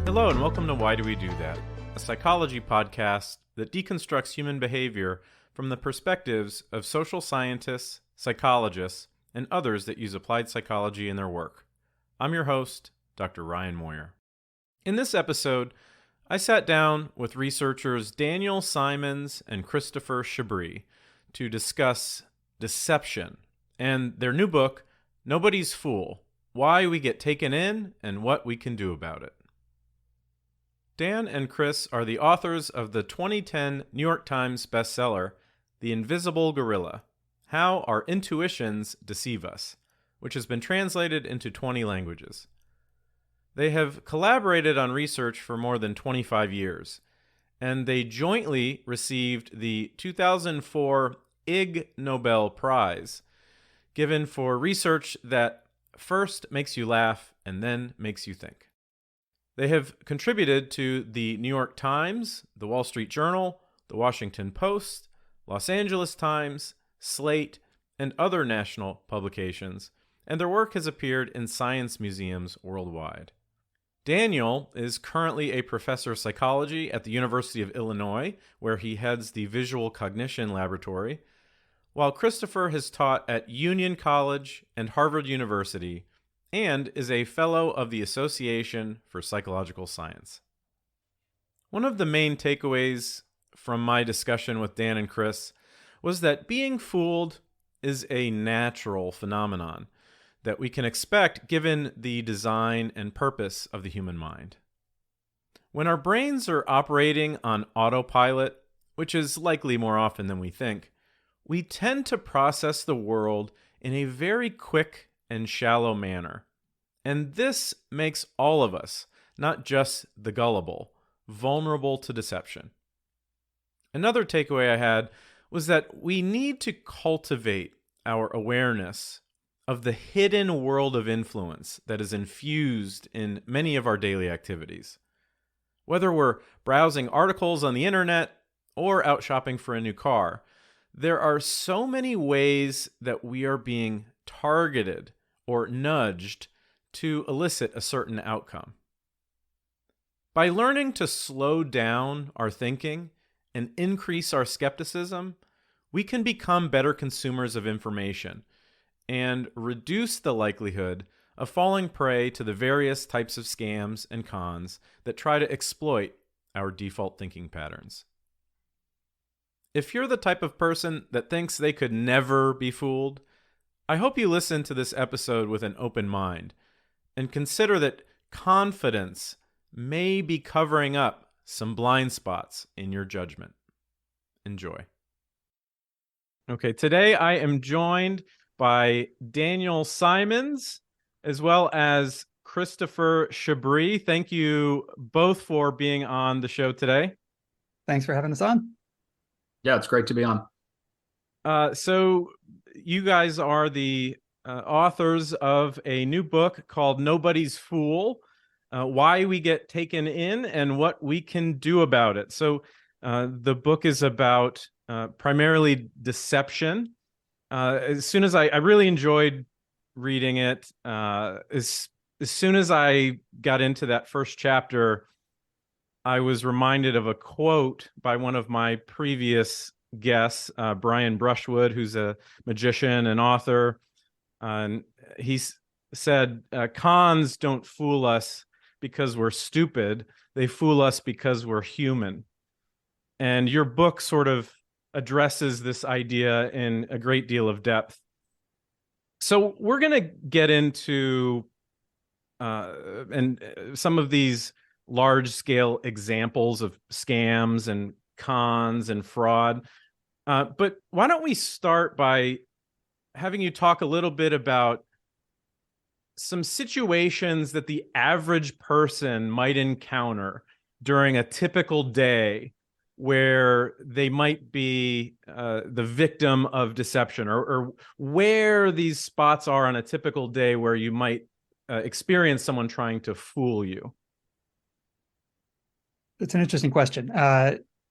Hello and welcome to Why Do We Do That, a psychology podcast that deconstructs human behavior from the perspectives of social scientists, psychologists, and others that use applied psychology in their work. I'm your host, Dr. Ryan Moyer. In this episode, I sat down with researchers Daniel Simons and Christopher Chabris to discuss deception and their new book, Nobody's Fool: Why We Get Taken In and What We Can Do About It. Dan and Chris are the authors of the 2010 New York Times bestseller, The Invisible Gorilla: How Our Intuitions Deceive Us, which has been translated into 20 languages. They have collaborated on research for more than 25 years, and they jointly received the 2004 Ig Nobel Prize, given for research that first makes you laugh and then makes you think. They have contributed to the New York Times, the Wall Street Journal, the Washington Post, Los Angeles Times, Slate, and other national publications, and their work has appeared in science museums worldwide. Daniel is currently a professor of psychology at the University of Illinois, where he heads the Visual Cognition Laboratory, while Christopher has taught at Union College and Harvard University, and is a fellow of the Association for Psychological Science. One of the main takeaways from my discussion with Dan and Chris was that being fooled is a natural phenomenon that we can expect given the design and purpose of the human mind. When our brains are operating on autopilot, which is likely more often than we think, we tend to process the world in a very quick and shallow manner. And this makes all of us, not just the gullible, vulnerable to deception. Another takeaway I had was that we need to cultivate our awareness of the hidden world of influence that is infused in many of our daily activities. Whether we're browsing articles on the internet or out shopping for a new car, there are so many ways that we are being targeted or nudged to elicit a certain outcome. By learning to slow down our thinking and increase our skepticism, we can become better consumers of information and reduce the likelihood of falling prey to the various types of scams and cons that try to exploit our default thinking patterns. If you're the type of person that thinks they could never be fooled, I hope you listen to this episode with an open mind and consider that confidence may be covering up some blind spots in your judgment. Enjoy. Okay, today I am joined by Daniel Simons as well as Christopher Chabris. Thank you both for being on the show today. Thanks for having us on. Yeah, it's great to be on. So you guys are the authors of a new book called Nobody's Fool: Why We Get Taken In and What We Can Do About It. So the book is about primarily deception. As soon as I really enjoyed reading it, as soon as I got into that first chapter, I was reminded of a quote by one of my previous guests, Brian Brushwood, who's a magician and author. And he said, cons don't fool us because we're stupid. They fool us because we're human. And your book sort of addresses this idea in a great deal of depth. So we're going to get into some of these large-scale examples of scams and cons and fraud. But why don't we start by having you talk a little bit about some situations that the average person might encounter during a typical day where they might be the victim of deception, or where these spots are on a typical day where you might experience someone trying to fool you. That's an interesting question.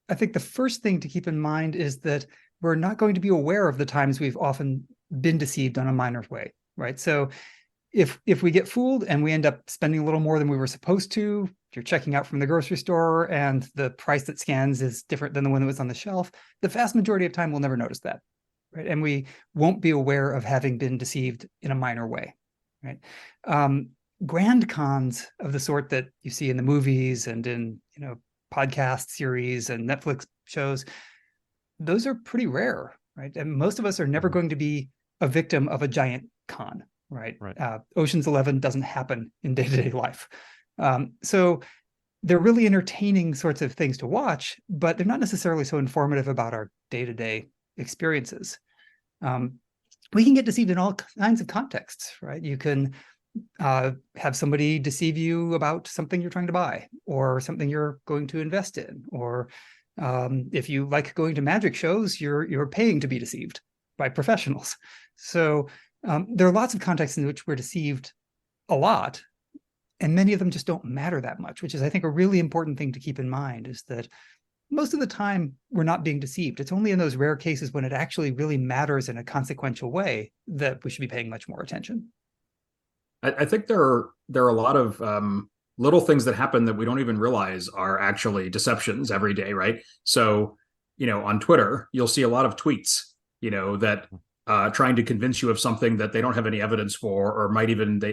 I think the first thing to keep in mind is that we're not going to be aware of the times we've often been deceived on a minor way, right? So if we get fooled and we end up spending a little more than we were supposed to if you're checking out from the grocery store and the price that scans is different than the one that was on the shelf, the vast majority of time we'll never notice that, right? And we won't be aware of having been deceived in a minor way, right? Grand cons of the sort that you see in the movies and in, podcast series and Netflix shows, those are pretty rare, right? And most of us are never going to be a victim of a giant con, right? Ocean's 11 doesn't happen in day-to-day life. So they're really entertaining sorts of things to watch, but they're not necessarily so informative about our day-to-day experiences. We can get deceived in all kinds of contexts, right? You can have somebody deceive you about something you're trying to buy or something you're going to invest in, or if you like going to magic shows, you're paying to be deceived by professionals. So there are lots of contexts in which we're deceived a lot, and many of them just don't matter that much, which is, I think, a really important thing to keep in mind, is that most of the time we're not being deceived. It's only in those rare cases when it actually really matters in a consequential way that we should be paying much more attention. I think there are a lot of little things that happen that we don't even realize are actually deceptions every day, right? So, on Twitter, you'll see a lot of tweets, that trying to convince you of something that they don't have any evidence for, or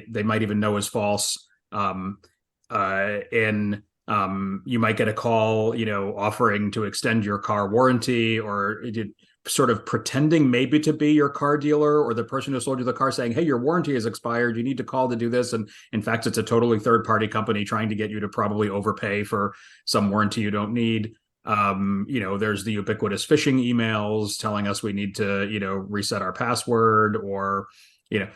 they might even know is false. And you might get a call, offering to extend your car warranty, or sort of pretending maybe to be your car dealer or the person who sold you the car, saying, hey, your warranty has expired, you need to call to do this. And in fact, it's a totally third-party company trying to get you to probably overpay for some warranty you don't need. There's the ubiquitous phishing emails telling us we need to, reset our password, or,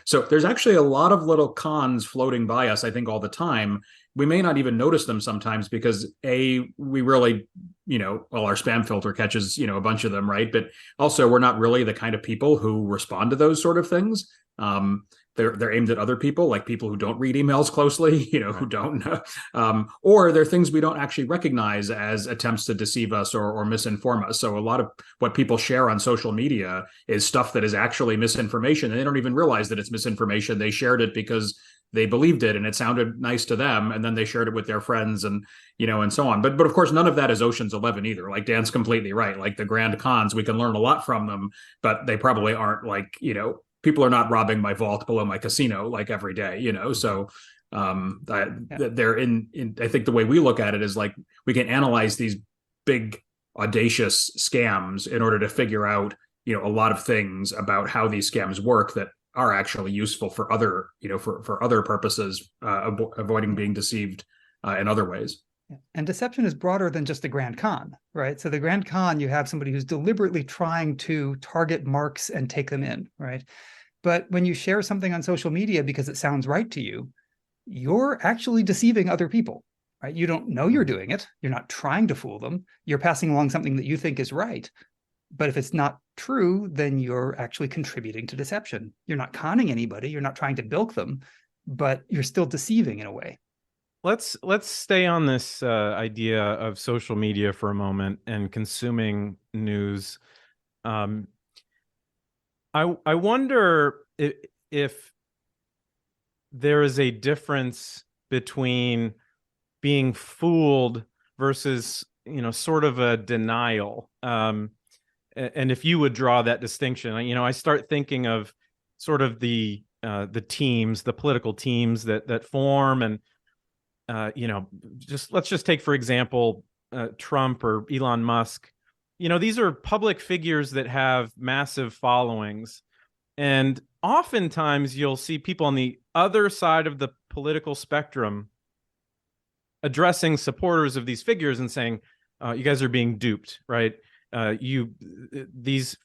so there's actually a lot of little cons floating by us, I think, all the time. We may not even notice them sometimes because we really, our spam filter catches, a bunch of them, right? But also, we're not really the kind of people who respond to those sort of things. They're aimed at other people, like people who don't read emails closely, who don't, or they're things we don't actually recognize as attempts to deceive us or misinform us. So a lot of what people share on social media is stuff that is actually misinformation, and they don't even realize that it's misinformation. They shared it because they believed it and it sounded nice to them, and then they shared it with their friends, and and so on. But of course, none of that is Ocean's 11 either. Like, Dan's completely right. Like, the grand cons, we can learn a lot from them, but they probably aren't like, people are not robbing my vault below my casino like every day, So they're in I think the way we look at it is like, we can analyze these big audacious scams in order to figure out, a lot of things about how these scams work that are actually useful for other, for other purposes, avoiding being deceived in other ways. And deception is broader than just the grand con, right? So the grand con, you have somebody who's deliberately trying to target marks and take them in, right? But when you share something on social media because it sounds right to you, you're actually deceiving other people, right? You don't know you're doing it. You're not trying to fool them. You're passing along something that you think is right. But if it's not true, then you're actually contributing to deception. You're not conning anybody. You're not trying to bilk them, but you're still deceiving in a way. Let's stay on this idea of social media for a moment and consuming news. I wonder if there is a difference between being fooled versus, sort of a denial. And if you would draw that distinction, I start thinking of sort of the teams, the political teams that form, and let's just take, for example, Trump or Elon Musk. These are public figures that have massive followings, and oftentimes you'll see people on the other side of the political spectrum addressing supporters of these figures and saying, you guys are being duped, right? These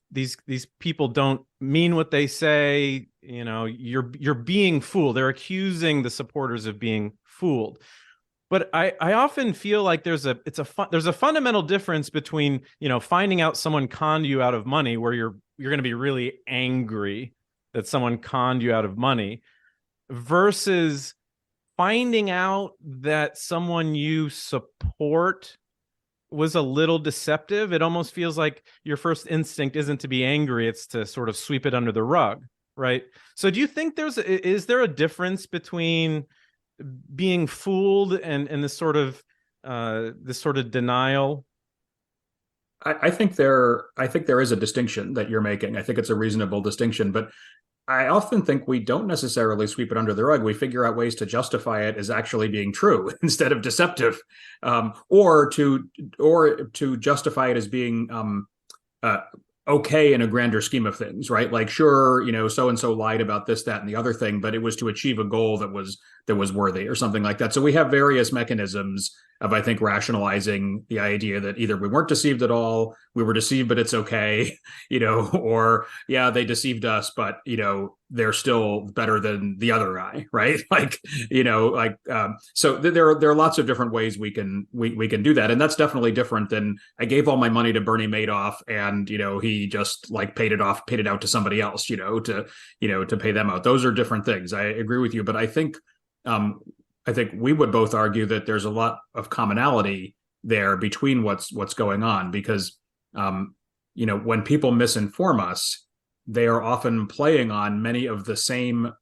people don't mean what they say. You're being fooled. They're accusing the supporters of being fooled. But I often feel like there's a fundamental difference between, finding out someone conned you out of money, where you're going to be really angry that someone conned you out of money, versus finding out that someone you support was a little deceptive. It almost feels like your first instinct isn't to be angry, it's to sort of sweep it under the rug, right? So do you think is there a difference between being fooled and this sort of denial? I think there is a distinction that you're making. I think it's a reasonable distinction, but I often think we don't necessarily sweep it under the rug. We figure out ways to justify it as actually being true instead of deceptive, or to justify it as being okay in a grander scheme of things, right? Like, sure, so and so lied about this, that, and the other thing, but it was to achieve a goal that was worthy or something like that. So we have various mechanisms of, I think, rationalizing the idea that either we weren't deceived at all, we were deceived, but it's okay, or yeah, they deceived us, but they're still better than the other guy, right? So there are lots of different ways we can do that, and that's definitely different than I gave all my money to Bernie Madoff, and he just like paid it out to somebody else, to pay them out. Those are different things. I agree with you, but I think we would both argue that there's a lot of commonality there between what's going on, because when people misinform us, they are often playing on many of the same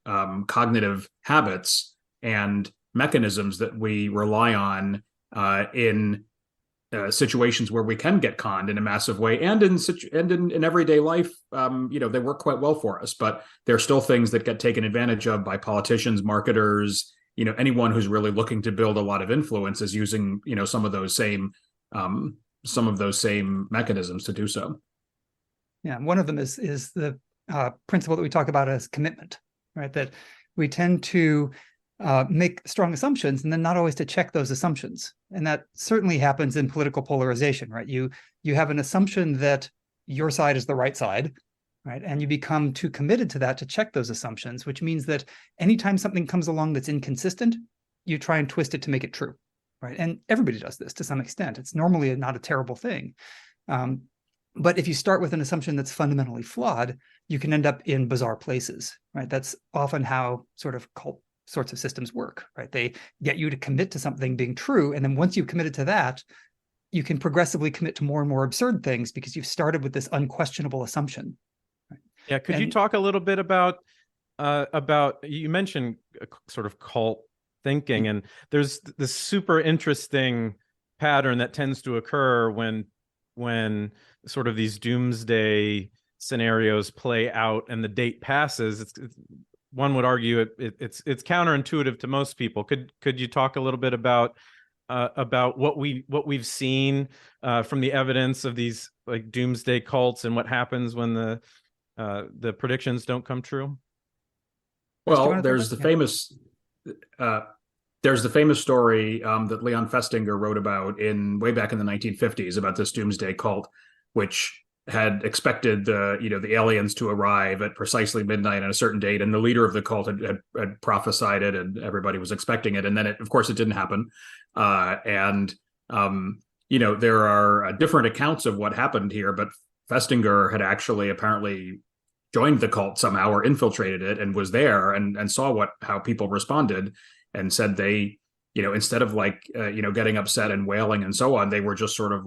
cognitive habits and mechanisms that we rely on in situations where we can get conned in a massive way, and in everyday life. They work quite well for us, but there are still things that get taken advantage of by politicians, marketers. Anyone who's really looking to build a lot of influence is using some of those same mechanisms to do so. Yeah, one of them is the principle that we talk about as commitment, right? That we tend to make strong assumptions and then not always to check those assumptions. And that certainly happens in political polarization, right? You have an assumption that your side is the right side, right? And you become too committed to that to check those assumptions, which means that anytime something comes along that's inconsistent, you try and twist it to make it true, right? And everybody does this to some extent. It's normally not a terrible thing. But if you start with an assumption that's fundamentally flawed, you can end up in bizarre places, right? That's often how sort of cult sorts of systems work, right? They get you to commit to something being true. And then once you've committed to that, you can progressively commit to more and more absurd things because you've started with this unquestionable assumption. Right? Yeah. Could you talk a little bit about, you mentioned sort of cult thinking, and there's this super interesting pattern that tends to occur when sort of these doomsday scenarios play out and the date passes. One would argue it's counterintuitive to most people. Could you talk a little bit about what we've seen from the evidence of these like doomsday cults and what happens when the predictions don't come true? Well, there's the famous story that Leon Festinger wrote about way back in the 1950s about this doomsday cult, which had expected the aliens to arrive at precisely midnight on a certain date, and the leader of the cult had prophesied it, and everybody was expecting it, and then of course it didn't happen. There are different accounts of what happened here, but Festinger had actually apparently joined the cult somehow or infiltrated it and was there and saw how people responded, and said they, instead of getting upset and wailing and so on, they were just sort of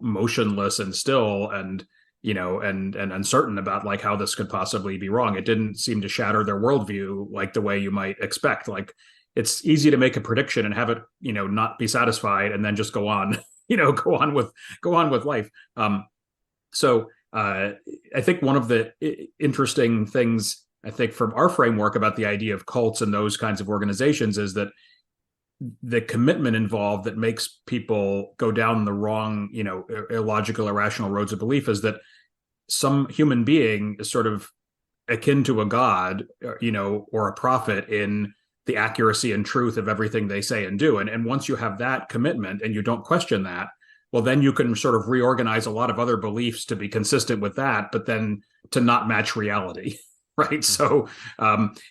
motionless and still and uncertain about how this could possibly be wrong. It didn't seem to shatter their worldview like the way you might expect. It's easy to make a prediction and have it, not be satisfied and then just go on, go on with life. So I think one of the interesting things, I think, from our framework about the idea of cults and those kinds of organizations is that the commitment involved that makes people go down the wrong, illogical, irrational roads of belief is that some human being is sort of akin to a god, or a prophet in the accuracy and truth of everything they say and do. And once you have that commitment and you don't question that, well, then you can sort of reorganize a lot of other beliefs to be consistent with that, but then to not match reality. Right. So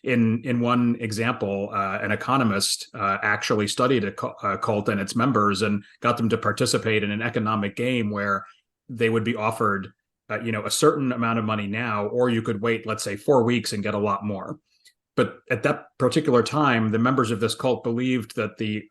in one example, an economist actually studied a cult and its members and got them to participate in an economic game where they would be offered, a certain amount of money now, or you could wait, let's say, 4 weeks and get a lot more. But at that particular time, the members of this cult believed that the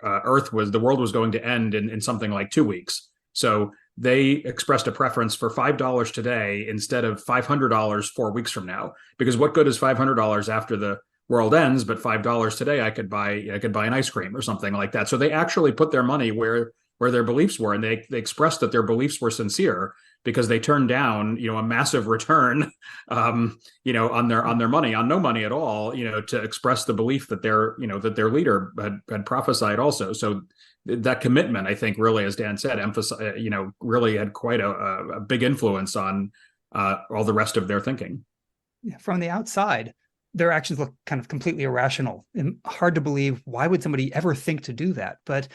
world was going to end in something like 2 weeks. So they expressed a preference for $5 today instead of $500 4 weeks from now, because what good is $500 after the world ends, but $5 today I could buy an ice cream or something like that. So they actually put their money where their beliefs were, and they expressed that their beliefs were sincere because they turned down, a massive return, on their money, on no money at all, to express the belief that their leader had prophesied also. So that commitment, I think, really, as Dan said, really had quite a big influence on all the rest of their thinking. From the outside, their actions look kind of completely irrational and hard to believe. Why would somebody ever think to do that? But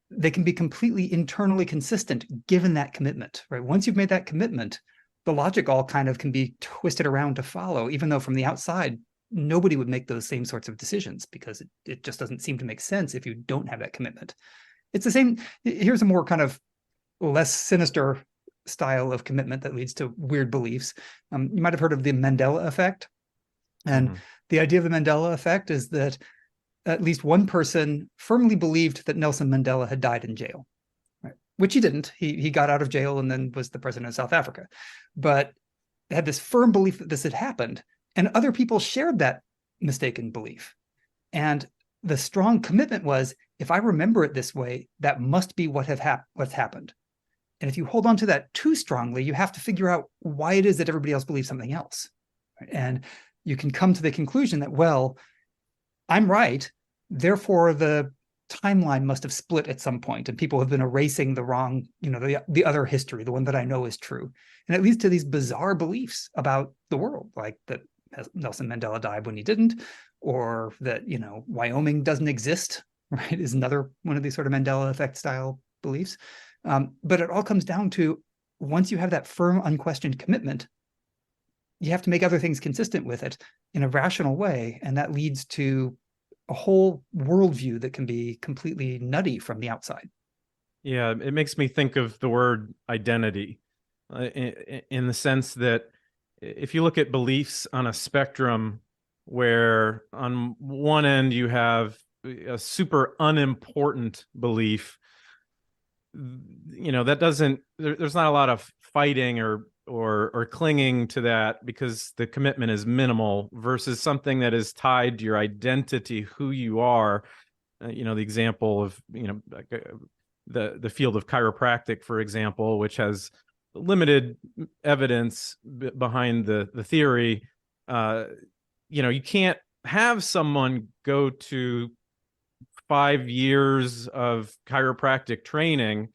they can be completely internally consistent given that commitment, right? Once you've made that commitment, the logic all kind of can be twisted around to follow, even though from the outside, nobody would make those same sorts of decisions because it just doesn't seem to make sense if you don't have that commitment. It's the same. Here's a more kind of less sinister style of commitment that leads to weird beliefs. You might have heard of the Mandela effect. And the idea of the Mandela effect is that at least one person firmly believed that Nelson Mandela had died in jail, right? Which he didn't. He got out of jail and then was the president of South Africa. But had this firm belief that this had happened, and other people shared that mistaken belief. And the strong commitment was, if I remember it this way, that must be what's happened. And if you hold on to that too strongly, you have to figure out why it is that everybody else believes something else. Right? And you can come to the conclusion that, well, I'm right, therefore the timeline must have split at some point and people have been erasing the wrong, the other history, the one that I know is true. And it leads to these bizarre beliefs about the world, like that Nelson Mandela died when he didn't, or that, Wyoming doesn't exist, right, is another one of these sort of Mandela effect style beliefs. But it all comes down to, once you have that firm, unquestioned commitment, you have to make other things consistent with it in a rational way. And that leads to a whole worldview that can be completely nutty from the outside. Yeah, it makes me think of the word identity in the sense that if you look at beliefs on a spectrum where on one end you have a super unimportant belief, that doesn't, there's not a lot of fighting or clinging to that because the commitment is minimal, versus something that is tied to your identity, who you are. The example of, the field of chiropractic, for example, which has limited evidence behind the theory. You can't have someone go to 5 years of chiropractic training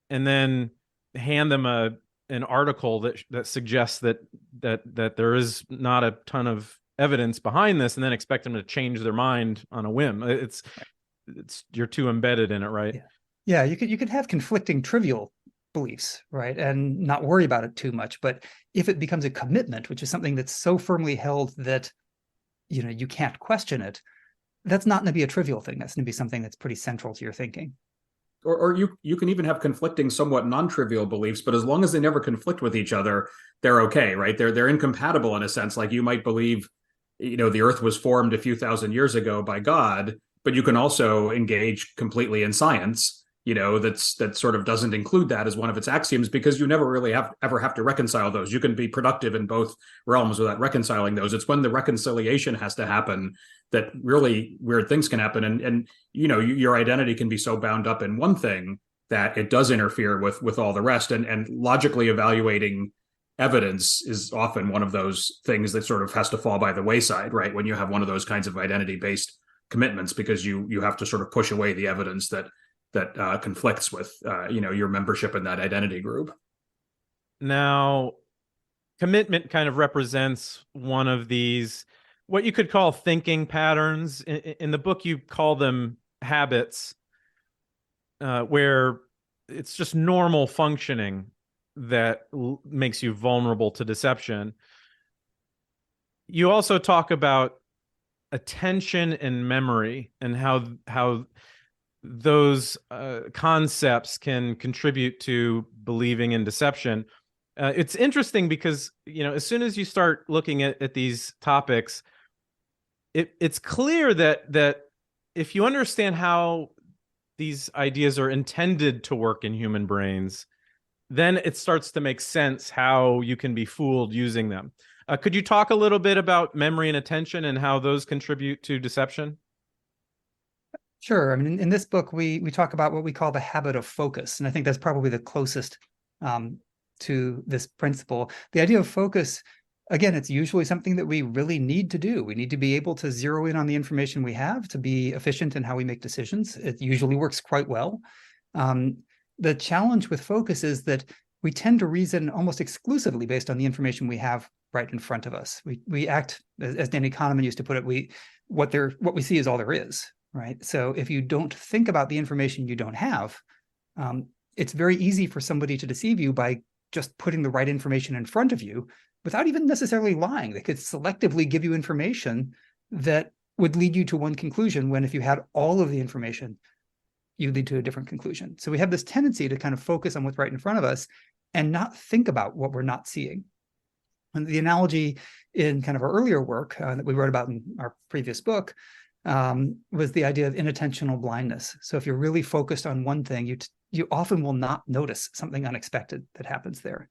and then hand them an article that suggests that there is not a ton of evidence behind this, and then expect them to change their mind on a whim. It's you're too embedded in it, right? Yeah, you could have conflicting trivial beliefs, right, and not worry about it too much. But if it becomes a commitment, which is something that's so firmly held that you can't question it, that's not going to be a trivial thing. That's going to be something that's pretty central to your thinking. Or you can even have conflicting, somewhat non-trivial beliefs, but as long as they never conflict with each other, they're okay, right? They're incompatible in a sense. Like you might believe, the earth was formed a few thousand years ago by God, but you can also engage completely in science, that sort of doesn't include that as one of its axioms, because you never really ever have to reconcile those. You can be productive in both realms without reconciling those. It's when the reconciliation has to happen that really weird things can happen. And your identity can be so bound up in one thing that it does interfere with all the rest. And logically evaluating evidence is often one of those things that sort of has to fall by the wayside, right? When you have one of those kinds of identity-based commitments, because you have to sort of push away the evidence that conflicts with your membership in that identity group. Now, commitment kind of represents one of these, what you could call thinking patterns. In the book, you call them habits, where it's just normal functioning that makes you vulnerable to deception. You also talk about attention and memory and how those concepts can contribute to believing in deception. It's interesting because, as soon as you start looking at these topics, it's clear that if you understand how these ideas are intended to work in human brains, then it starts to make sense how you can be fooled using them. Could you talk a little bit about memory and attention and how those contribute to deception? Sure. I mean, in this book, we talk about what we call the habit of focus, and I think that's probably the closest to this principle. The idea of focus, again, it's usually something that we really need to do. We need to be able to zero in on the information we have to be efficient in how we make decisions. It usually works quite well. The challenge with focus is that we tend to reason almost exclusively based on the information we have right in front of us. We act, as Danny Kahneman used to put it, what we see is all there is, right? So if you don't think about the information you don't have, it's very easy for somebody to deceive you by just putting the right information in front of you without even necessarily lying. They could selectively give you information that would lead you to one conclusion, when if you had all of the information, you'd lead to a different conclusion. So we have this tendency to kind of focus on what's right in front of us and not think about what we're not seeing. And the analogy in kind of our earlier work that we wrote about in our previous book was the idea of inattentional blindness. So if you're really focused on one thing, you often will not notice something unexpected that happens there.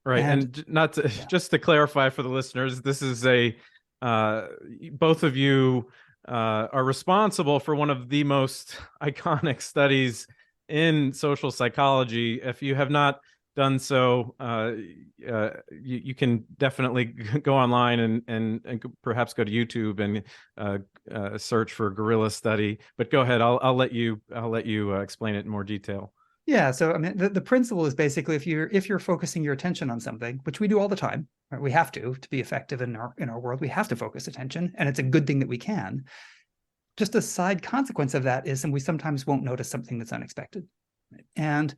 Right. And not to, just to clarify for the listeners, this is both of you are responsible for one of the most iconic studies in social psychology. If you have not done so, you can definitely go online and perhaps go to YouTube and search for Gorilla Study. But go ahead, I'll let you explain it in more detail. Yeah, so I mean, the principle is basically if you're focusing your attention on something, which we do all the time, right? We have to be effective in our world. We have to focus attention, and it's a good thing that we can. Just a side consequence of that is, and we sometimes won't notice something that's unexpected, and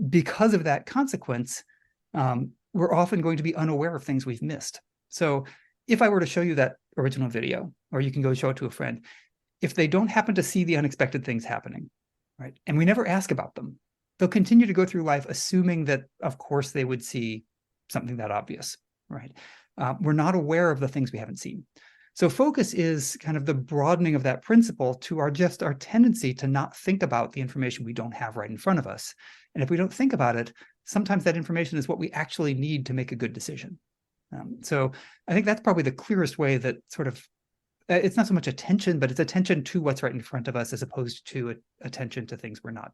because of that consequence, we're often going to be unaware of things we've missed. So if I were to show you that original video, or you can go show it to a friend, if they don't happen to see the unexpected things happening, right, and we never ask about them, they'll continue to go through life assuming that, of course, they would see something that obvious, right? We're not aware of the things we haven't seen. So focus is kind of the broadening of that principle to our tendency to not think about the information we don't have right in front of us. And if we don't think about it, sometimes that information is what we actually need to make a good decision. So I think that's probably the clearest way that sort of, it's not so much attention, but it's attention to what's right in front of us as opposed to attention to things we're not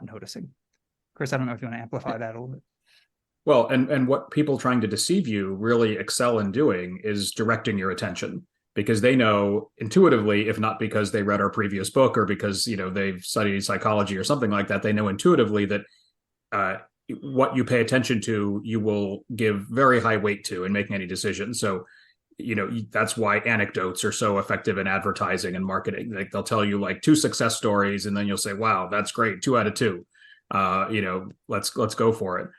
noticing. Chris, I don't know if you want to amplify that a little bit. Well, and what people trying to deceive you really excel in doing is directing your attention, because they know intuitively, if not because they read our previous book or because they've studied psychology or something like that, they know intuitively that what you pay attention to, you will give very high weight to in making any decision. So that's why anecdotes are so effective in advertising and marketing. Like they'll tell you like 2 success stories, and then you'll say, "Wow, that's great, 2 out of 2." Let's go for it.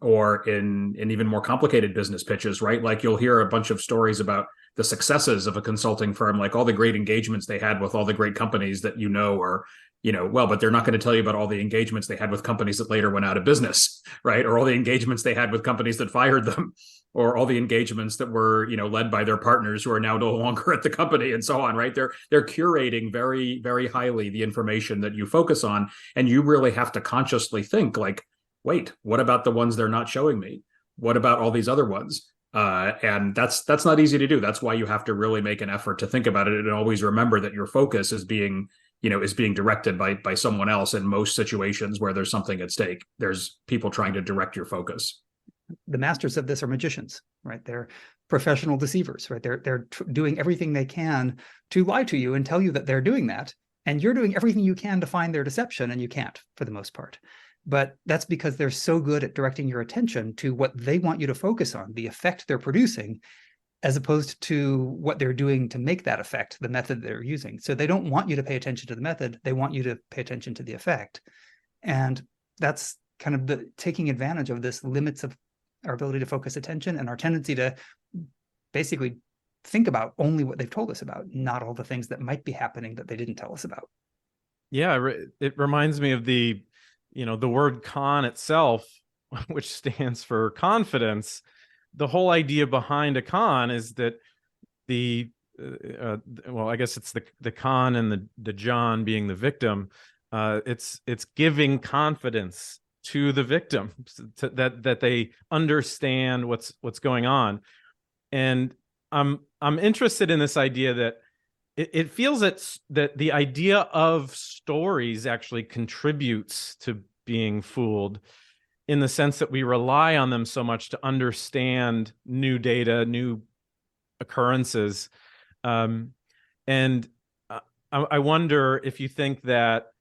Or in even more complicated business pitches, right? Like you'll hear a bunch of stories about the successes of a consulting firm, like all the great engagements they had with all the great companies that are well, but they're not going to tell you about all the engagements they had with companies that later went out of business, right? Or all the engagements they had with companies that fired them, or all the engagements that were, led by their partners who are now no longer at the company, and so on, right? They're curating very, very highly the information that you focus on, and you really have to consciously think like, wait, what about the ones they're not showing me? What about all these other ones? And that's not easy to do. That's why you have to really make an effort to think about it, and always remember that your focus is being directed by someone else. In most situations where there's something at stake, there's people trying to direct your focus. The masters of this are magicians, right? They're professional deceivers, right? They're doing everything they can to lie to you and tell you that they're doing that, and you're doing everything you can to find their deception, and you can't for the most part. But that's because they're so good at directing your attention to what they want you to focus on, the effect they're producing, as opposed to what they're doing to make that effect, the method they're using. So they don't want you to pay attention to the method. They want you to pay attention to the effect. And that's kind of the taking advantage of this limits of our ability to focus attention and our tendency to basically think about only what they've told us about, not all the things that might be happening that they didn't tell us about. Yeah, it reminds me of the word con itself, which stands for confidence. The whole idea behind a con is that I guess it's the con and the John being the victim. It's giving confidence to the victim that they understand what's going on. And I'm interested in this idea that it feels that the idea of stories actually contributes to being fooled, in the sense that we rely on them so much to understand new data, new occurrences. And I wonder if you think that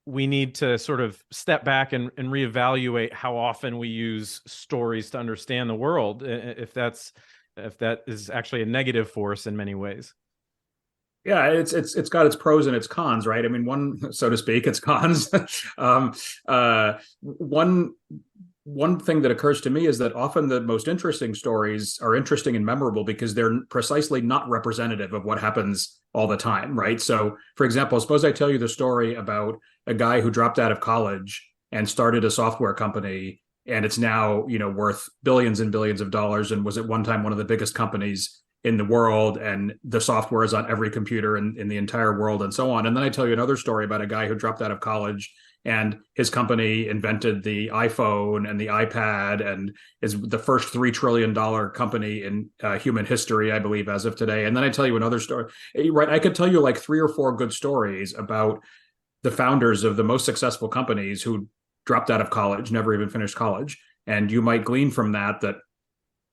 we need to sort of step back and reevaluate how often we use stories to understand the world, if that is actually a negative force in many ways. Yeah, it's got its pros and its cons, right? I mean, one, so to speak, its cons. um, one thing that occurs to me is that often the most interesting stories are interesting and memorable because they're precisely not representative of what happens all the time, right? So, for example, suppose I tell you the story about a guy who dropped out of college and started a software company, and it's now, worth billions and billions of dollars, and was at one time one of the biggest companies in the world, and the software is on every computer in the entire world, and so on. And then I tell you another story about a guy who dropped out of college, and his company invented the iPhone and the iPad, and is the first $3 trillion company in human history, I believe, as of today. And then I tell you another story, right? I could tell you like 3 or 4 good stories about the founders of the most successful companies who dropped out of college, never even finished college. And you might glean from that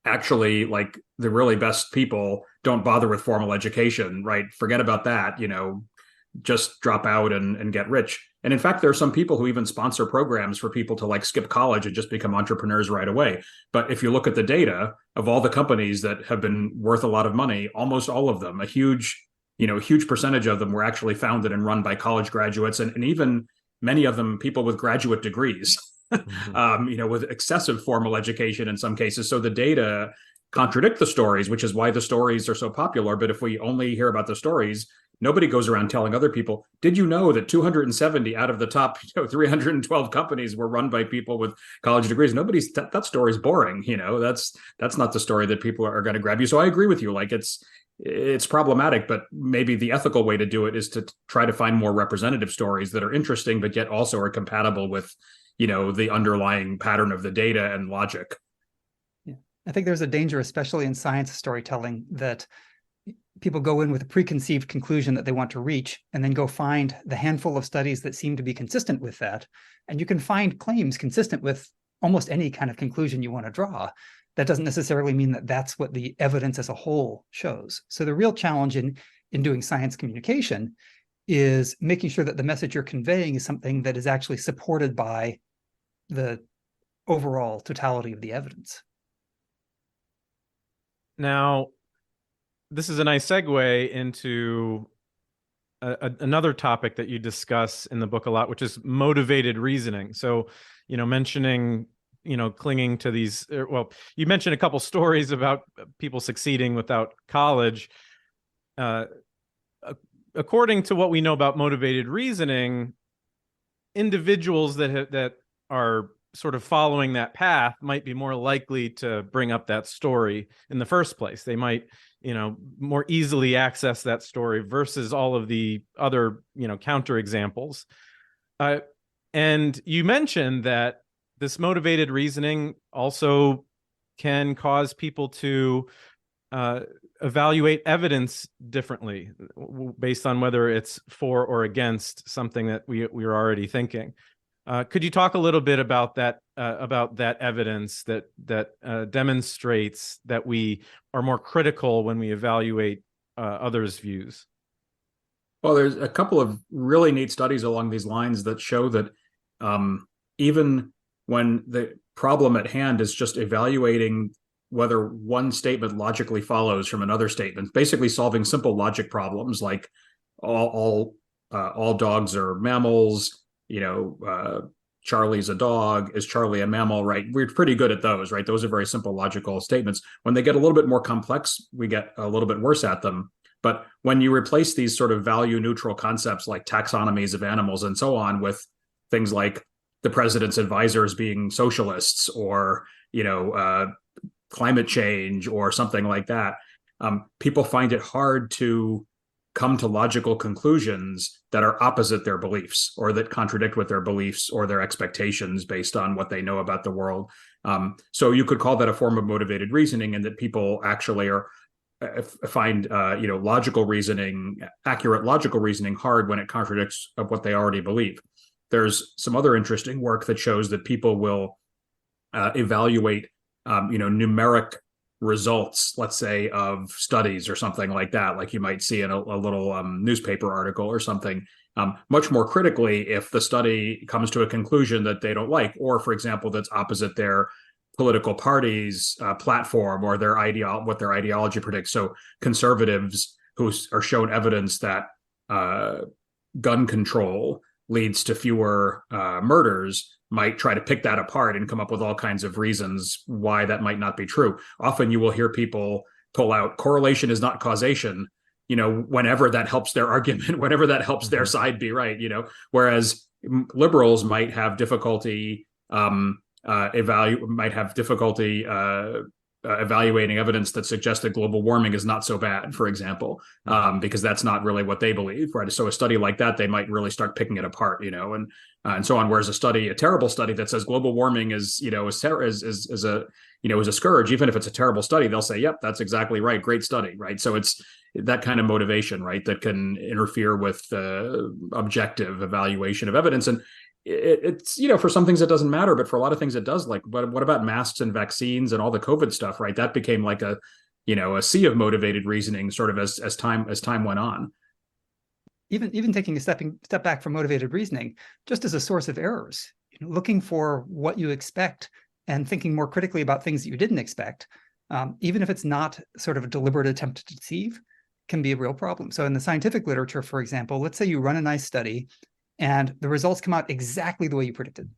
actually, like, the really best people don't bother with formal education, right? Forget about that, just drop out and get rich. And in fact, there are some people who even sponsor programs for people to like skip college and just become entrepreneurs right away. But if you look at the data of all the companies that have been worth a lot of money, almost all of them, a huge percentage of them were actually founded and run by college graduates, and even many of them people with graduate degrees. With excessive formal education in some cases. So the data contradict the stories, which is why the stories are so popular. But if we only hear about the stories, nobody goes around telling other people, did you know that 270 out of the top 312 companies were run by people with college degrees? That story's boring. That's not the story that people are going to grab you. So I agree with you. Like, it's problematic, but maybe the ethical way to do it is to try to find more representative stories that are interesting, but yet also are compatible with the underlying pattern of the data and logic. Yeah. I think there's a danger, especially in science storytelling, that people go in with a preconceived conclusion that they want to reach, and then go find the handful of studies that seem to be consistent with that. And you can find claims consistent with almost any kind of conclusion you want to draw. That doesn't necessarily mean that that's what the evidence as a whole shows. So the real challenge in doing science communication is making sure that the message you're conveying is something that is actually supported by the overall totality of the evidence. Now, this is a nice segue into another topic that you discuss in the book a lot, which is motivated reasoning. So, mentioning, clinging to these, well, you mentioned a couple stories about people succeeding without college. According to what we know about motivated reasoning, individuals that are sort of following that path might be more likely to bring up that story in the first place. They might, more easily access that story versus all of the other, counter examples. And you mentioned that this motivated reasoning also can cause people to evaluate evidence differently based on whether it's for or against something that we were already thinking. Could you talk a little bit about that evidence that demonstrates that we are more critical when we evaluate others' views? Well, there's a couple of really neat studies along these lines that show that even when the problem at hand is just evaluating whether one statement logically follows from another statement, basically solving simple logic problems like all dogs are mammals, Charlie's a dog, is Charlie a mammal, right? We're pretty good at those, right? Those are very simple logical statements. When they get a little bit more complex, we get a little bit worse at them. But when you replace these sort of value neutral concepts like taxonomies of animals and so on with things like the president's advisors being socialists, or climate change or something like that, people find it hard to come to logical conclusions that are opposite their beliefs, or that contradict with their beliefs or their expectations based on what they know about the world. So you could call that a form of motivated reasoning, and that people actually find logical reasoning, accurate logical reasoning, hard when it contradicts of what they already believe. There's some other interesting work that shows that people will evaluate numeric results, let's say, of studies or something like that, like you might see in a little newspaper article or something, much more critically if the study comes to a conclusion that they don't like, or, for example, that's opposite their political party's platform or what their ideology predicts. So conservatives who are shown evidence that gun control leads to fewer murders might try to pick that apart and come up with all kinds of reasons why that might not be true. Often you will hear people pull out correlation is not causation, whenever that helps their argument, whenever that helps their side be right, whereas liberals might have difficulty evaluating evidence that suggests that global warming is not so bad, for example, because that's not really what they believe, right? So a study like that, they might really start picking it apart, and so on. Whereas a terrible study that says global warming is a scourge, even if it's a terrible study, they'll say, yep, that's exactly right, great study, right? So it's that kind of motivation, right, that can interfere with objective evaluation of evidence. And it's for some things it doesn't matter, but for a lot of things it does. Like, what about masks and vaccines and all the COVID stuff, right? That became like a sea of motivated reasoning, sort of as time went on. Even taking a step back from motivated reasoning, just as a source of errors, looking for what you expect and thinking more critically about things that you didn't expect, even if it's not sort of a deliberate attempt to deceive, can be a real problem. So in the scientific literature, for example, let's say you run a nice study and the results come out exactly the way you predicted,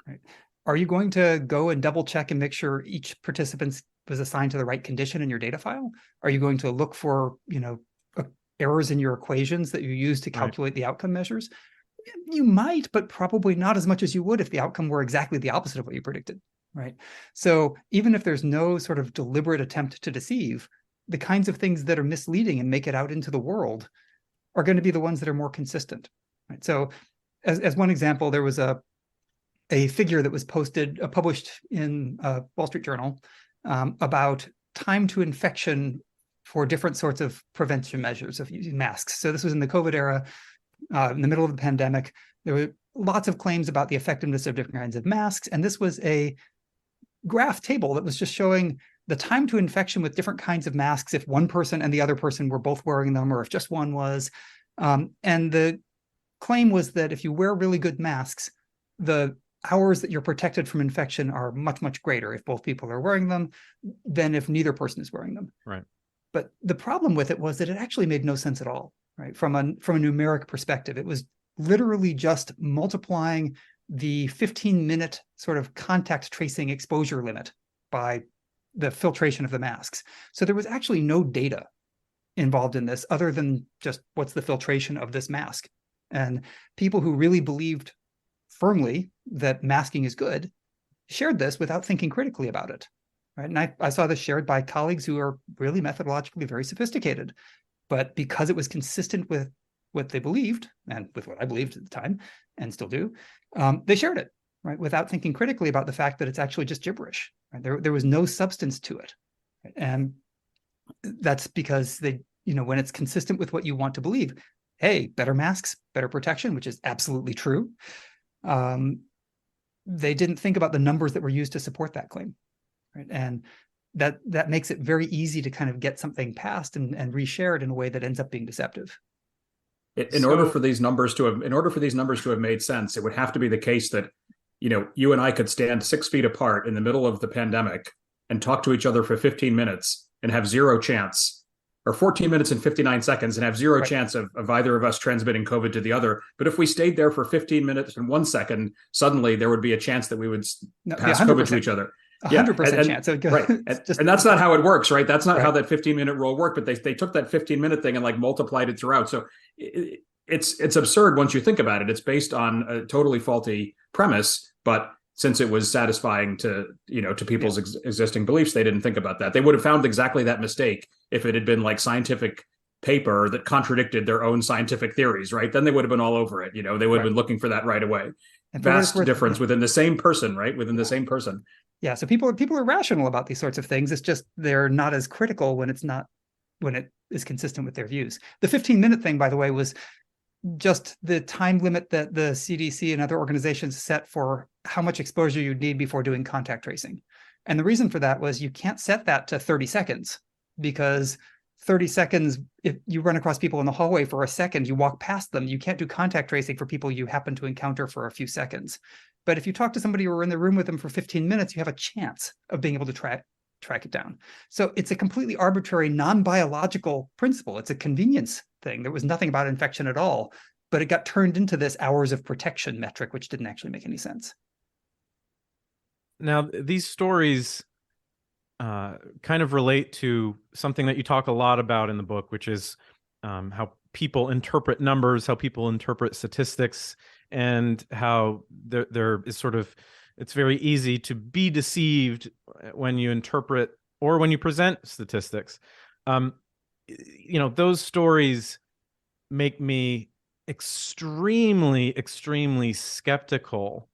right? Are you going to go and double check and make sure each participant was assigned to the right condition in your data file? Are you going to look for, errors in your equations that you use to calculate the outcome measures? You might, but probably not as much as you would if the outcome were exactly the opposite of what you predicted, right? So even if there's no sort of deliberate attempt to deceive, the kinds of things that are misleading and make it out into the world are going to be the ones that are more consistent. Right. So as one example, there was a figure that was published in Wall Street Journal about time to infection for different sorts of prevention measures of using masks. So this was in the COVID era, in the middle of the pandemic. There were lots of claims about the effectiveness of different kinds of masks. And this was a graph table that was just showing the time to infection with different kinds of masks if one person and the other person were both wearing them, or if just one was. And the claim was that if you wear really good masks, the hours that you're protected from infection are much, much greater if both people are wearing them than if neither person is wearing them. Right. But the problem with it was that it actually made no sense at all, right? From a numeric perspective, it was literally just multiplying the 15-minute sort of contact tracing exposure limit by the filtration of the masks. So there was actually no data involved in this other than just what's the filtration of this mask. And people who really believed firmly that masking is good shared this without thinking critically about it. Right. And I saw this shared by colleagues who are really methodologically very sophisticated. But because it was consistent with what they believed and with what I believed at the time and still do, they shared it, right, without thinking critically about the fact that it's actually just gibberish. Right? There was no substance to it. Right? And that's because they, when it's consistent with what you want to believe, hey, better masks, better protection, which is absolutely true. They didn't think about the numbers that were used to support that claim. Right. And that makes it very easy to kind of get something passed and reshared in a way that ends up being deceptive. In order for these numbers to have made sense, it would have to be the case that, you and I could stand 6 feet apart in the middle of the pandemic and talk to each other for 15 minutes and have zero chance, or 14 minutes and 59 seconds and have zero chance of either of us transmitting COVID to the other. But if we stayed there for 15 minutes and 1 second, suddenly there would be a chance that we would pass COVID to each other. 100% chance. So right. And that's not how it works, right? That's not how that 15-minute rule worked, but they took that 15-minute thing and like multiplied it throughout. So it's absurd once you think about it. It's based on a totally faulty premise, but since it was satisfying to people's existing beliefs, they didn't think about that. They would have found exactly that mistake if it had been like scientific paper that contradicted their own scientific theories, right? Then they would have been all over it. They would have been looking for that right away. And vast difference within the same person, right? Within the same person. Yeah. So people are rational about these sorts of things. It's just they're not as critical when it is consistent with their views. The 15-minute thing, by the way, was just the time limit that the CDC and other organizations set for how much exposure you'd need before doing contact tracing. And the reason for that was you can't set that to 30 seconds because 30 seconds, if you run across people in the hallway for a second, you walk past them, you can't do contact tracing for people you happen to encounter for a few seconds. But if you talk to somebody or are in the room with them for 15 minutes, you have a chance of being able to track it down. So it's a completely arbitrary, non-biological principle. It's a convenience thing. There was nothing about infection at all, but it got turned into this hours of protection metric, which didn't actually make any sense. Now, these stories kind of relate to something that you talk a lot about in the book, which is how people interpret numbers, how people interpret statistics, and how there is sort of, it's very easy to be deceived when you interpret or when you present statistics. Those stories make me extremely, extremely skeptical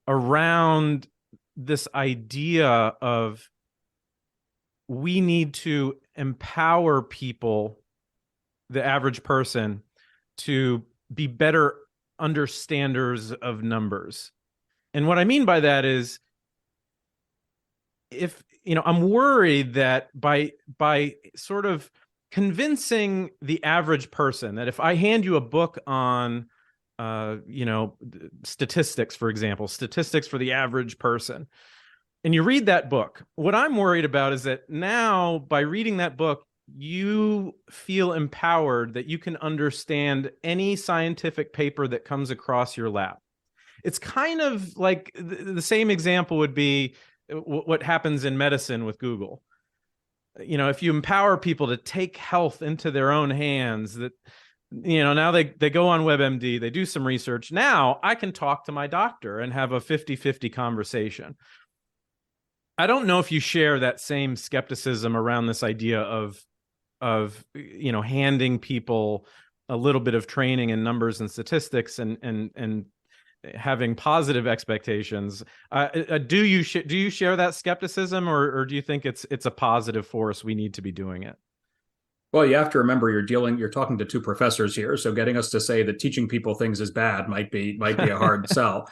around this idea of we need to empower people, the average person, to be better understanders of numbers. And what I mean by that is, if I'm worried that by sort of convincing the average person that if I hand you a book on statistics, for example, statistics for the average person, and you read that book, what I'm worried about is that now by reading that book, you feel empowered that you can understand any scientific paper that comes across your lap. It's kind of like the same example would be what happens in medicine with Google. If you empower people to take health into their own hands, that now they go on WebMD, they do some research. Now I can talk to my doctor and have a 50-50 conversation. I don't know if you share that same skepticism around this idea of handing people a little bit of training in numbers and statistics and having positive expectations. Do you share that skepticism, or do you think it's a positive force? We need to be doing it. Well, you have to remember you're talking to two professors here, so getting us to say that teaching people things is bad might be a hard sell.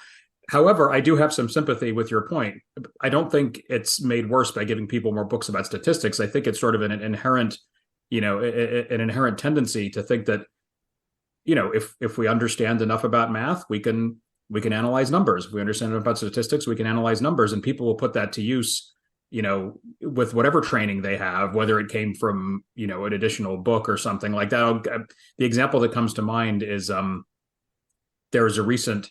However, I do have some sympathy with your point. I don't think it's made worse by giving people more books about statistics. I think it's sort of an inherent tendency to think that, if we understand enough about math, we can analyze numbers. If we understand enough about statistics, we can analyze numbers, and people will put that to use, with whatever training they have, whether it came from, an additional book or something like that. The example that comes to mind is there was a recent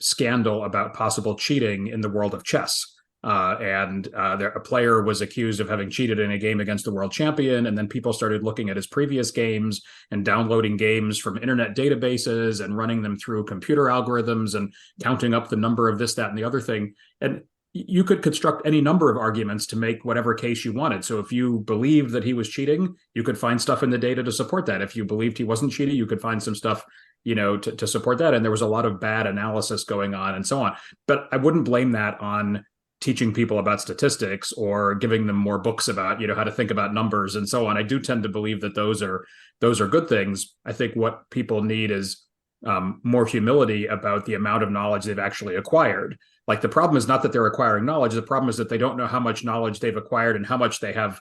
scandal about possible cheating in the world of chess. A player was accused of having cheated in a game against the world champion, and then people started looking at his previous games and downloading games from internet databases and running them through computer algorithms and counting up the number of this, that, and the other thing. And you could construct any number of arguments to make whatever case you wanted. So if you believed that he was cheating, you could find stuff in the data to support that. If you believed he wasn't cheating, you could find some stuff to support that. And there was a lot of bad analysis going on and so on. But I wouldn't blame that on teaching people about statistics or giving them more books about, how to think about numbers and so on. I do tend to believe that those are good things. I think what people need is more humility about the amount of knowledge they've actually acquired. Like, the problem is not that they're acquiring knowledge. The problem is that they don't know how much knowledge they've acquired and how much they have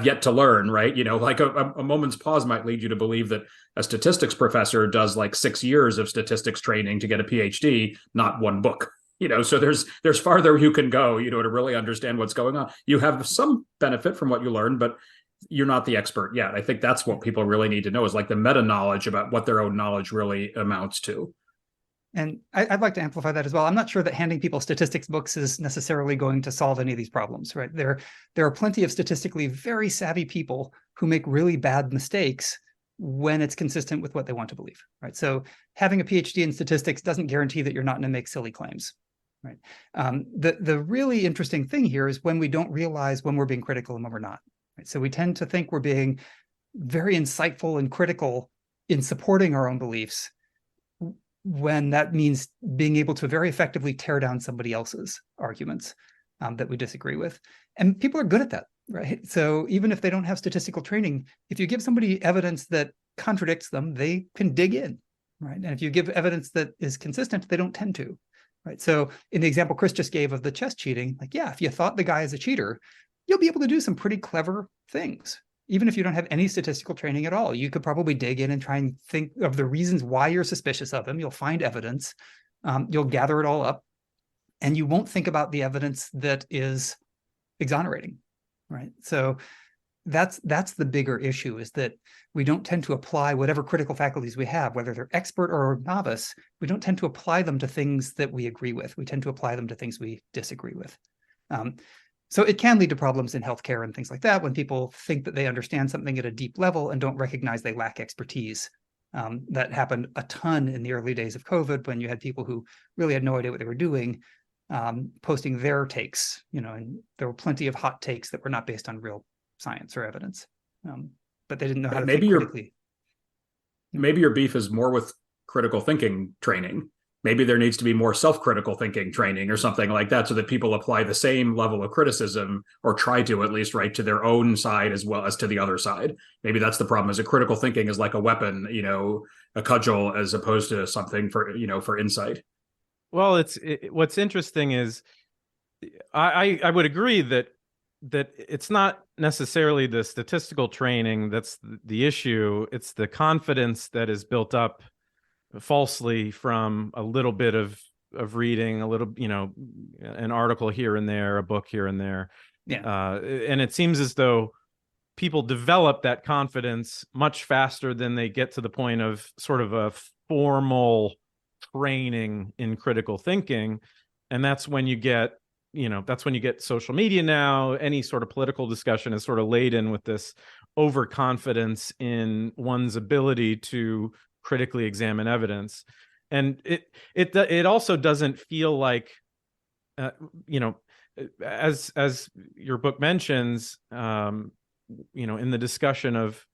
yet to learn, right? Like a moment's pause might lead you to believe that a statistics professor does like 6 years of statistics training to get a PhD, not one book. So there's farther you can go, to really understand what's going on. You have some benefit from what you learn, but you're not the expert yet. I think that's what people really need to know, is like the meta knowledge about what their own knowledge really amounts to. And I'd like to amplify that as well. I'm not sure that handing people statistics books is necessarily going to solve any of these problems, right? There are plenty of statistically very savvy people who make really bad mistakes when it's consistent with what they want to believe, right? So having a PhD in statistics doesn't guarantee that you're not going to make silly claims, right? The really interesting thing here is when we don't realize when we're being critical and when we're not, right? So we tend to think we're being very insightful and critical in supporting our own beliefs, when that means being able to very effectively tear down somebody else's arguments that we disagree with. And people are good at that, right? So even if they don't have statistical training, if you give somebody evidence that contradicts them, they can dig in, right? And if you give evidence that is consistent, they don't tend to, right? So in the example Chris just gave of the chess cheating, like, yeah, if you thought the guy is a cheater, you'll be able to do some pretty clever things. Even if you don't have any statistical training at all, you could probably dig in and try and think of the reasons why you're suspicious of him. You'll find evidence, you'll gather it all up, and you won't think about the evidence that is exonerating, right? So that's the bigger issue, is that we don't tend to apply whatever critical faculties we have, whether they're expert or novice, we don't tend to apply them to things that we agree with. We tend to apply them to things we disagree with. So it can lead to problems in healthcare and things like that when people think that they understand something at a deep level and don't recognize they lack expertise. That happened a ton in the early days of COVID, when you had people who really had no idea what they were doing, posting their takes, and there were plenty of hot takes that were not based on real science or evidence, but they didn't know how to think critically. Maybe your beef is more with critical thinking training. Maybe there needs to be more self-critical thinking training or something like that, so that people apply the same level of criticism, or try to at least, right, to their own side as well as to the other side. Maybe that's the problem, is that critical thinking is like a weapon, a cudgel, as opposed to something for insight. Well, what's interesting is I would agree that it's not necessarily the statistical training that's the issue. It's the confidence that is built up falsely from a little bit of reading, a little, an article here and there, a book here and there. Yeah. And it seems as though people develop that confidence much faster than they get to the point of sort of a formal training in critical thinking. And that's when you get social media now. Any sort of political discussion is sort of laden with this overconfidence in one's ability to critically examine evidence. And it also doesn't feel like, as your book mentions, in the discussion of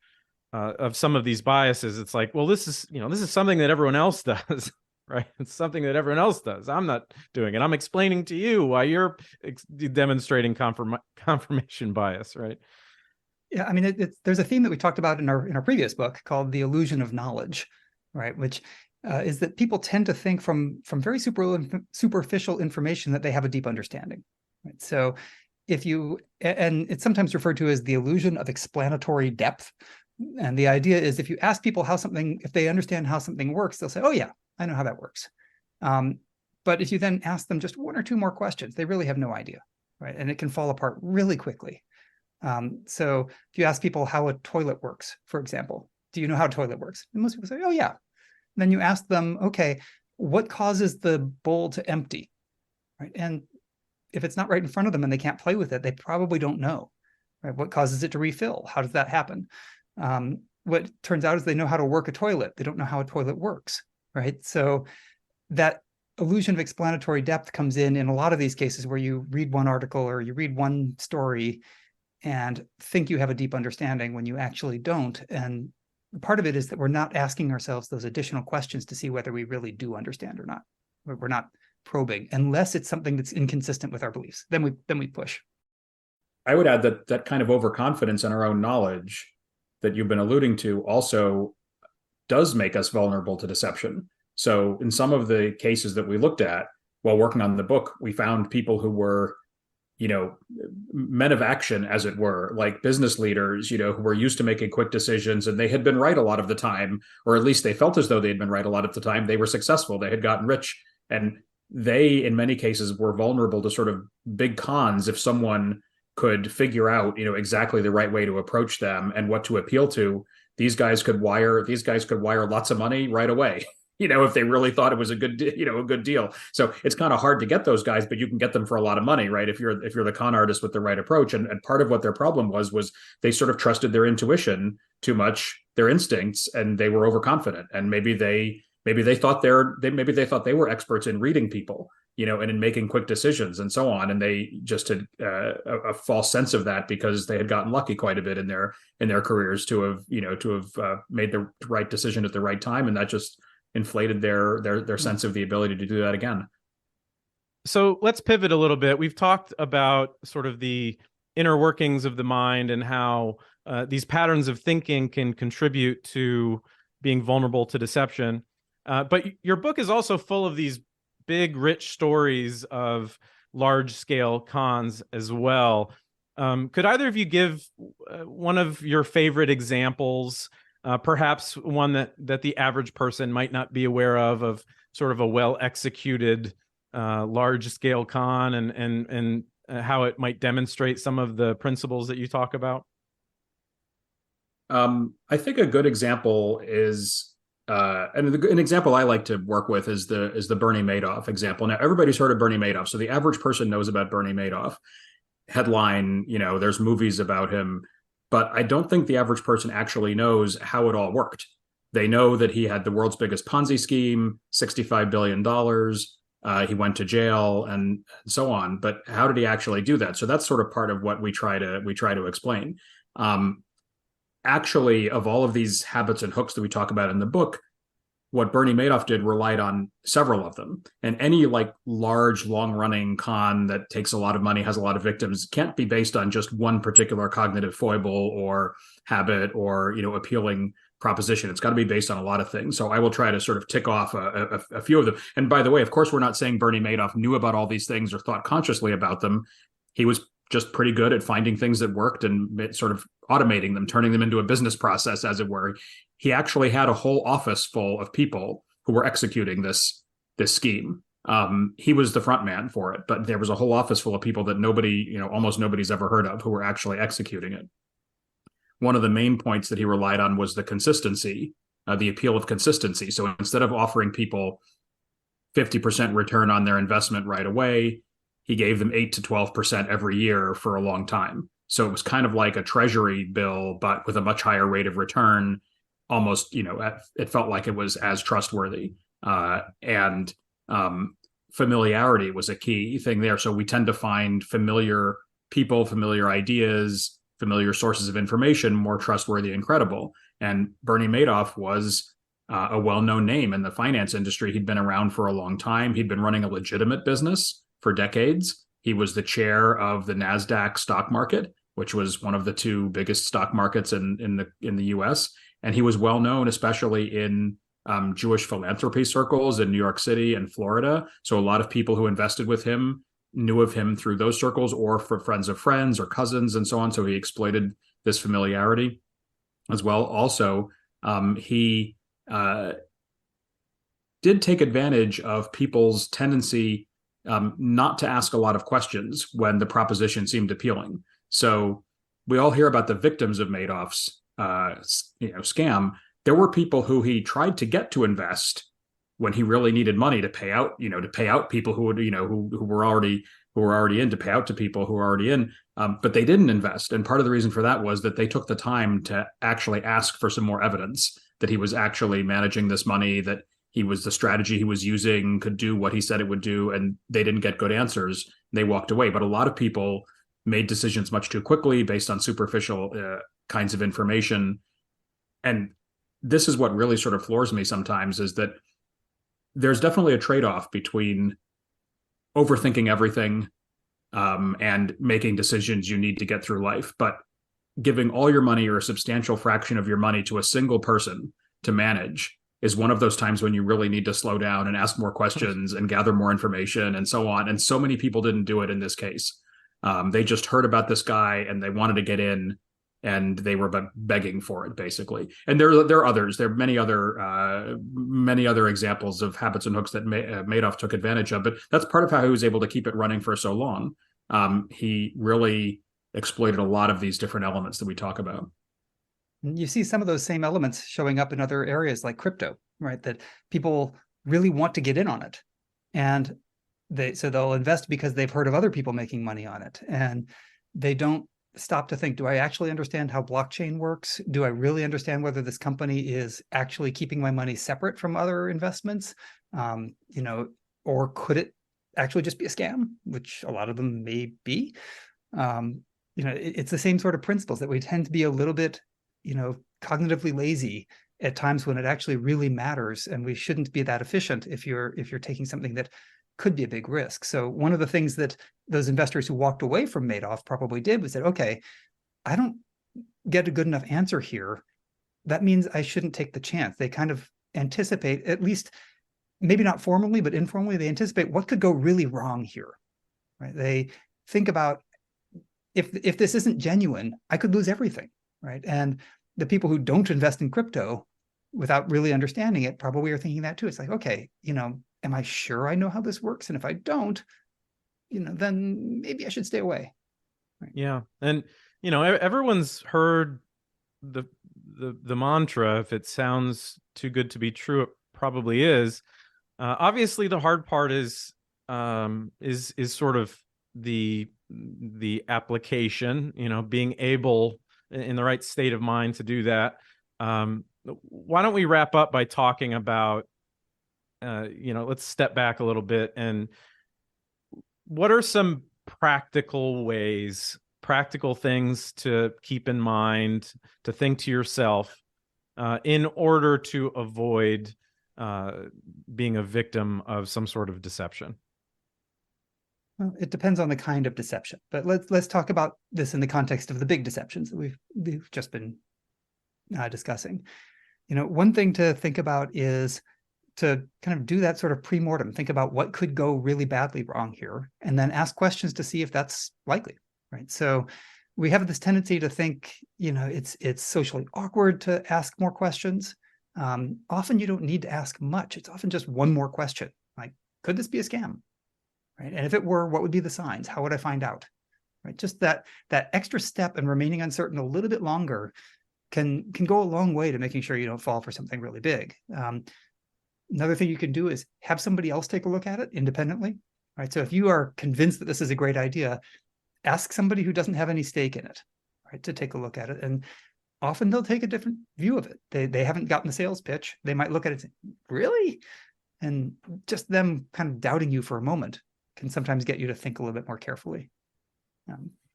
some of these biases, it's like, well, this is something that everyone else does. Right. It's something that everyone else does. I'm not doing it. I'm explaining to you why you're demonstrating confirmation bias. Right. Yeah. I mean, there's a theme that we talked about in our previous book called the illusion of knowledge, right? Which is that people tend to think from very superficial information that they have a deep understanding. Right? So and it's sometimes referred to as the illusion of explanatory depth. And the idea is, if you ask people if they understand how something works, they'll say, oh yeah, I know how that works. But if you then ask them just one or two more questions, they really have no idea, right? And it can fall apart really quickly. So if you ask people how a toilet works, for example, do you know how a toilet works? And most people say, oh yeah. And then you ask them, okay, what causes the bowl to empty, right? And if it's not right in front of them and they can't play with it, they probably don't know, right? What causes it to refill? How does that happen? What turns out is they know how to work a toilet. They don't know how a toilet works, right? So that illusion of explanatory depth comes in a lot of these cases where you read one article or you read one story and think you have a deep understanding when you actually don't. And part of it is that we're not asking ourselves those additional questions to see whether we really do understand or not. We're not probing, unless it's something that's inconsistent with our beliefs. Then we push. I would add that kind of overconfidence in our own knowledge that you've been alluding to also does make us vulnerable to deception. So in some of the cases that we looked at while working on the book, we found people who were, men of action, as it were, like business leaders, who were used to making quick decisions, and they had been right a lot of the time, or at least they felt as though they had been right a lot of the time. They were successful. They had gotten rich, and they, in many cases, were vulnerable to sort of big cons if someone could figure out, exactly the right way to approach them and what to appeal to. These guys could wire lots of money right away, if they really thought it was a good deal. So it's kind of hard to get those guys, but you can get them for a lot of money, right? If you're the con artist with the right approach. And part of what their problem was they sort of trusted their intuition too much, their instincts, and they were overconfident. And maybe they maybe they thought they were experts in reading people, and in making quick decisions and so on, and they just had a false sense of that because they had gotten lucky quite a bit in their careers to have made the right decision at the right time, and that just inflated their sense of the ability to do that again. So let's pivot a little bit. We've talked about sort of the inner workings of the mind and how these patterns of thinking can contribute to being vulnerable to deception. But your book is also full of these big, rich stories of large-scale cons as well. Could either of you give one of your favorite examples, perhaps one that the average person might not be aware of sort of a well-executed large-scale con, and how it might demonstrate some of the principles that you talk about? I think a good example is, and an example I like to work with is the Bernie Madoff example. Now, everybody's heard of Bernie Madoff, so the average person knows about Bernie Madoff. Headline, there's movies about him, but I don't think the average person actually knows how it all worked. They know that he had the world's biggest Ponzi scheme, $65 billion. He went to jail and so on, but how did he actually do that? So that's sort of part of what we try to explain. Actually, of all of these habits and hooks that we talk about in the book, what Bernie Madoff did relied on several of them. And any large, long-running con that takes a lot of money, has a lot of victims, can't be based on just one particular cognitive foible or habit or appealing proposition. It's got to be based on a lot of things. So I will try to sort of tick off a few of them. And by the way, of course, we're not saying Bernie Madoff knew about all these things or thought consciously about them. He was just pretty good at finding things that worked and sort of automating them, turning them into a business process, as it were. He actually had a whole office full of people who were executing this scheme. He was the front man for it, but there was a whole office full of people that almost nobody's ever heard of, who were actually executing it. One of the main points that he relied on was the consistency, the appeal of consistency. So instead of offering people 50% return on their investment right away, he gave them 8 to 12% every year for a long time. So it was kind of like a treasury bill, but with a much higher rate of return. Almost, it felt like it was as trustworthy. And familiarity was a key thing there. So we tend to find familiar people, familiar ideas, familiar sources of information more trustworthy and credible. And Bernie Madoff was a well-known name in the finance industry. He'd been around for a long time. He'd been running a legitimate business for decades. He was the chair of the NASDAQ stock market, which was one of the two biggest stock markets in the U.S. And he was well known, especially in Jewish philanthropy circles in New York City and Florida. So a lot of people who invested with him knew of him through those circles or for friends of friends or cousins and so on. So he exploited this familiarity as well. Also, he did take advantage of people's tendency not to ask a lot of questions when the proposition seemed appealing. So we all hear about the victims of Madoff's scam. There were people who he tried to get to invest when he really needed money to pay out people who would, who were already in, to pay out to people who were already in, but they didn't invest. And part of the reason for that was that they took the time to actually ask for some more evidence that he was actually managing this money, that the strategy he was using could do what he said it would do, and they didn't get good answers. They walked away. But a lot of people made decisions much too quickly based on superficial kinds of information. And this is what really sort of floors me sometimes, is that there's definitely a trade-off between overthinking everything and making decisions you need to get through life. But giving all your money or a substantial fraction of your money to a single person to manage is one of those times when you really need to slow down and ask more questions and gather more information and so on. And so many people didn't do it in this case. They just heard about this guy and they wanted to get in, and they were begging for it, basically. And there are others. There are many other examples of habits and hooks that Madoff took advantage of. But that's part of how he was able to keep it running for so long. He really exploited a lot of these different elements that we talk about. You see some of those same elements showing up in other areas like crypto, right? That people really want to get in on it. And they'll invest because they've heard of other people making money on it. And they don't stop to think, do I actually understand how blockchain works? Do I really understand whether this company is actually keeping my money separate from other investments? Or could it actually just be a scam, which a lot of them may be? It's the same sort of principles that we tend to be a little bit, cognitively lazy at times when it actually really matters, and we shouldn't be that efficient if you're taking something that could be a big risk. So one of the things that those investors who walked away from Madoff probably did was said, okay, I don't get a good enough answer here. That means I shouldn't take the chance. They kind of anticipate, at least maybe not formally, but informally, they anticipate what could go really wrong here, right? They think about, if this isn't genuine, I could lose everything, right? And the people who don't invest in crypto without really understanding it probably are thinking that too. It's like, okay, am I sure I know how this works? And if I don't, then maybe I should stay away. Right? Yeah. And, everyone's heard the mantra, if it sounds too good to be true, it probably is. Obviously the hard part is sort of the application, being able in the right state of mind to do that. Why don't we wrap up by talking about, let's step back a little bit, and what are some practical things to keep in mind, to think to yourself, in order to avoid being a victim of some sort of deception? Well, it depends on the kind of deception, but let's talk about this in the context of the big deceptions that we've just been discussing. One thing to think about is to kind of do that sort of pre-mortem, think about what could go really badly wrong here, and then ask questions to see if that's likely, right? So we have this tendency to think, it's socially awkward to ask more questions. Often you don't need to ask much. It's often just one more question, like, could this be a scam? Right? And if it were, what would be the signs? How would I find out? Right? Just that extra step and remaining uncertain a little bit longer can go a long way to making sure you don't fall for something really big. Another thing you can do is have somebody else take a look at it independently. Right? So if you are convinced that this is a great idea, ask somebody who doesn't have any stake in it, right, to take a look at it. And often they'll take a different view of it. They haven't gotten the sales pitch. They might look at it and say, really? And just them kind of doubting you for a moment can sometimes get you to think a little bit more carefully.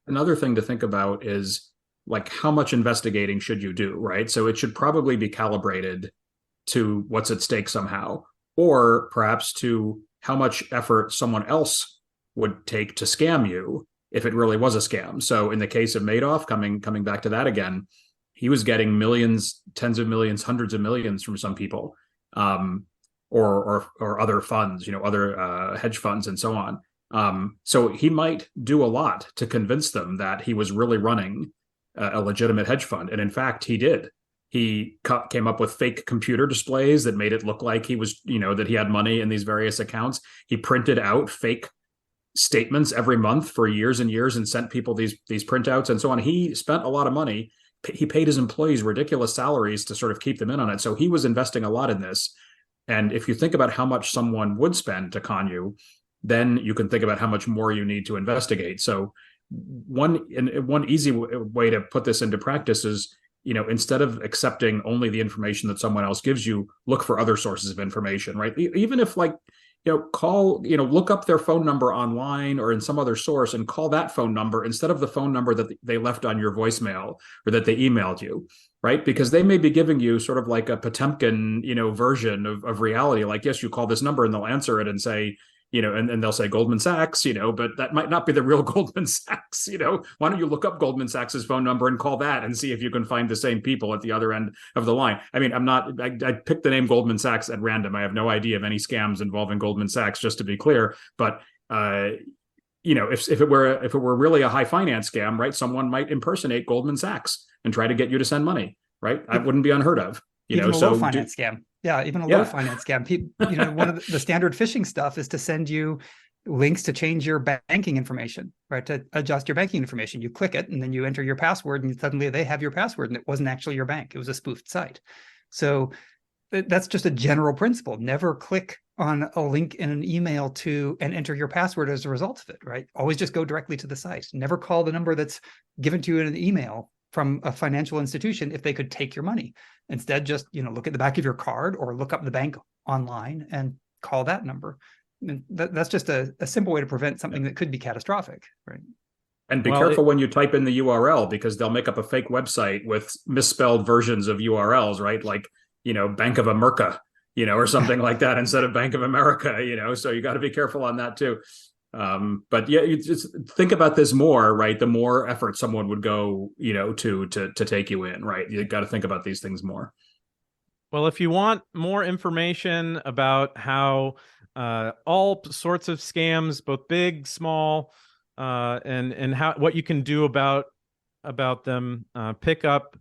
Another thing to think about is, like, how much investigating should you do, right? So it should probably be calibrated to what's at stake somehow, or perhaps to how much effort someone else would take to scam you if it really was a scam. So in the case of Madoff, coming back to that again, he was getting millions, tens of millions, hundreds of millions from some people, or other funds, other hedge funds and so on. So he might do a lot to convince them that he was really running a legitimate hedge fund. And in fact, he did. He came up with fake computer displays that made it look like he was, that he had money in these various accounts. He printed out fake statements every month for years and years and sent people these printouts and so on. He spent a lot of money. He paid his employees ridiculous salaries to sort of keep them in on it. So he was investing a lot in this. And if you think about how much someone would spend to con you, then you can think about how much more you need to investigate. So one easy way to put this into practice is, instead of accepting only the information that someone else gives you, look for other sources of information, right? Even if, like, look up their phone number online or in some other source and call that phone number instead of the phone number that they left on your voicemail or that they emailed you, right? Because they may be giving you sort of like a Potemkin, version of reality. Like, yes, you call this number and they'll answer it and say, and they'll say Goldman Sachs, but that might not be the real Goldman Sachs. Why don't you look up Goldman Sachs's phone number and call that and see if you can find the same people at the other end of the line? I mean, I picked the name Goldman Sachs at random. I have no idea of any scams involving Goldman Sachs, just to be clear. But, if it were really a high finance scam, right, someone might impersonate Goldman Sachs and try to get you to send money, right? That wouldn't be unheard of. Even a low finance scam. Yeah, even a low finance scam. People, one of the standard phishing stuff is to send you links to change your banking information, right? To adjust your banking information. You click it and then you enter your password and suddenly they have your password and it wasn't actually your bank. It was a spoofed site. So That's just a general principle. Never click on a link in an email and enter your password as a result of it, right? Always just go directly to the site. Never call the number that's given to you in an email from a financial institution if they could take your money. Instead, just look at the back of your card or look up the bank online and call that number. And that's just a simple way to prevent something that could be catastrophic, right? And be careful when you type in the URL, because they'll make up a fake website with misspelled versions of URLs, right? Like, Bank of America, or something like that instead of Bank of America, so you got to be careful on that too. But yeah, you just think about this more, right? The more effort someone would go, to take you in, right? You got to think about these things more. Well, if you want more information about how all sorts of scams, both big, small, and what you can do about them, pick up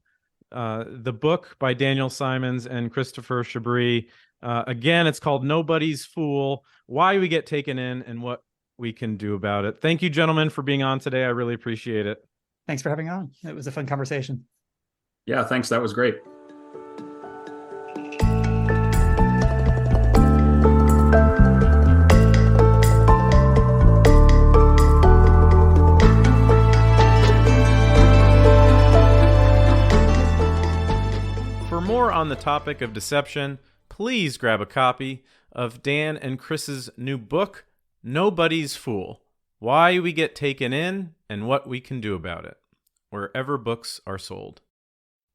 the book by Daniel Simons and Christopher Chabris. Again, it's called Nobody's Fool: Why We Get Taken In and What We Can Do About It. Thank you, gentlemen, for being on today. I really appreciate it. Thanks for having me on. It was a fun conversation. Yeah, thanks. That was great. For more on the topic of deception, please grab a copy of Dan and Chris's new book, Nobody's Fool: Why We Get Taken In and What We Can Do About It, wherever books are sold.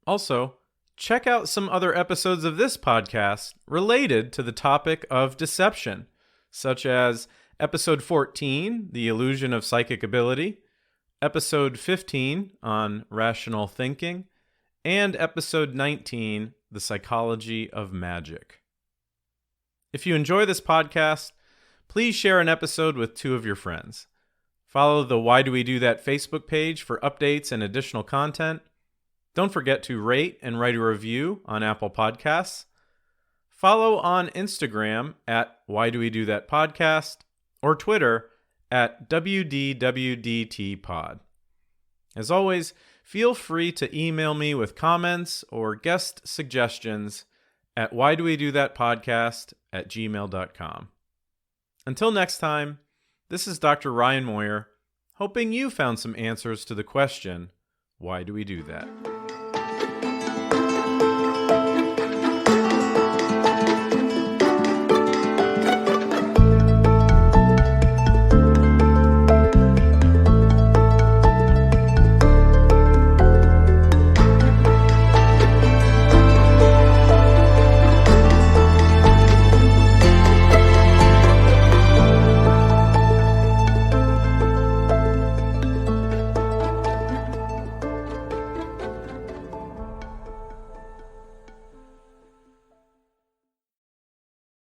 Also, check out some other episodes of this podcast related to the topic of deception, such as Episode 14, The Illusion of Psychic Ability, Episode 15 on Rational Thinking, and Episode 19, The Psychology of Magic. If you enjoy this podcast, please share an episode with 2 of your friends. Follow the Why Do We Do That Facebook page for updates and additional content. Don't forget to rate and write a review on Apple Podcasts. Follow on Instagram at Why Do We Do That Podcast or Twitter at WDWDTPod. As always, feel free to email me with comments or guest suggestions at whydowethatpodcast@gmail.com. Until next time, this is Dr. Ryan Moyer, hoping you found some answers to the question, why do we do that?